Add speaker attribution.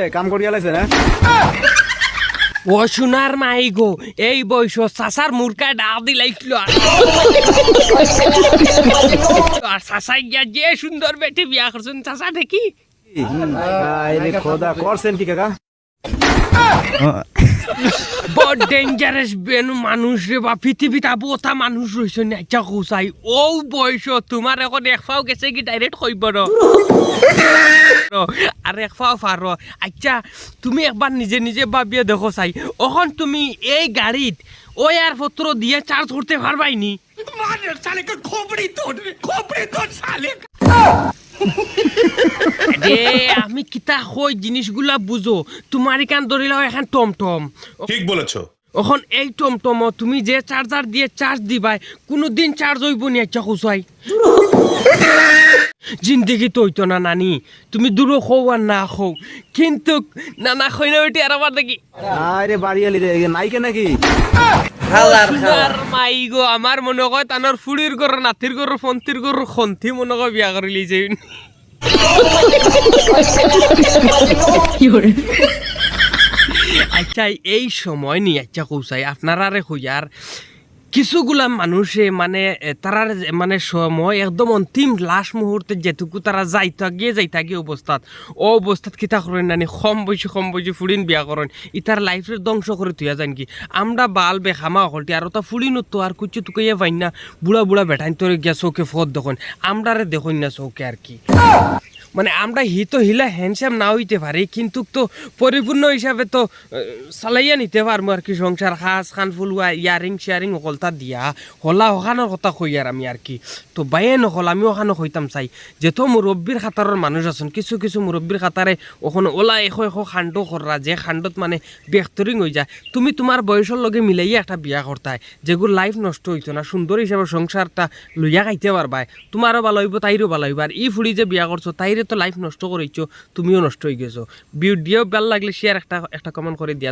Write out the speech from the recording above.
Speaker 1: কাম করিয়া লাইছে না
Speaker 2: ও সোনার মাই গো এই বয়স চাচার মুরকা ডাল দিলাইছিল আর চাচাই গিয়া যে সুন্দর বেটি বিয়া করছেন চাচা দেখি
Speaker 1: খোদা করছেন কি কাকা
Speaker 2: বড় ডেঞ্জারাস বেনু মানুষ রে বা পৃথিবীতে বোতা মানুষ রয়েছে না আচ্ছা কোসাই ও বয়স তোমার এখন এক পাও গেছে কি ডাইরেক্ট কইব আর এক পাও পারো আচ্ছা তুমি একবার নিজে নিজে ভাবিয়ে দেখো চাই এখন তুমি এই গাড়িত ও এয়ারপত্র দিয়ে চার্জ করতে পারবাইনি আমি কিতা কই জিনিসগুলা বুঝো তোমার এখান ধরিল এখন টমটম
Speaker 3: ঠিক বলেছো
Speaker 2: এখন এই টমটম তুমি যে চার্জার দিয়ে চার্জ দিবাই কোনোদিন চার্জ হইব নি আচ্ছা খুশাই জিন্দগি তো হইতো না নানি তুমি দূর খৌ আর না খৌ কিন্তু নানা খই না ওইটি আর আবার দেখি
Speaker 1: আরে বাড়িয়ালি রে নাইকে নাকি
Speaker 2: সোনার মাই গো আমার মনে হয় তানোর ফুড়ির গর নাতির গর ফন্তির গর খন্তি মনে হয় বিয়া করে লিছে আচ্ছা এই সময় নি আচ্ছা কৌসাই আপনারা রে হইয়ার কিছুগুলা মানুষে মানে তারার মানে সময় একদম অন্তিম লাস্ট মুহূর্তে যেটুকু তারা যাইতা গিয়ে অবস্থাত কিতা করেন নানি কম বয়সে ফুড়িন বিয়া করেন ইতার লাইফের ধ্বংস করে তুইয়া যান কি আমরা বাল বেখামা হলটি আর তা ফুড়িন তো আর কুচু তুকাইয়া পাই না বুড়া বেঠাইন তোরে গিয়া চৌকে ফদ দেখুন আমরা রে দেখুন না চৌকে আর কি মানে আমরা হিলা হ্যান্ডসাম না হইতে পারি কিন্তু তো পরিপূর্ণ হিসাবে তো চালাইয়া নিতে পারবো আর কি সংসার খাস খান ফুলুয়া ইয়ারিং শেয়ারিং অকলতা দিয়া হলা ওখানোর কথা কই আর আমি আর কি তো বাইয়ে নকল আমি ওখানো হইতাম চাই যেহেতু মুরব্বীর খাতারের মানুষ আছেন কিছু মুরব্বীর খাতারে ওখানে ওলা এশো খাণ্ড কররা যে খাণ্ডত মানে বেহতরিং হয়ে যায় তুমি তোমার বয়সের লগে মিলাইয়া একটা বিয়া করতাই যেগুলো লাইফ নষ্ট হইতো না সুন্দর হিসাবে সংসারটা লইয়া খাইতে পারবাই তোমারও ভালো হইব তাইরও ভালো হইব আর ই ফুড়ি যে বিয়া করছো তাইরে তো লাইফ নষ্ট করেছো তুমিও নষ্ট হয়ে গেছো ভিডিও ভালো লাগলে শেয়ার একটা কমেন্ট করে দিয়া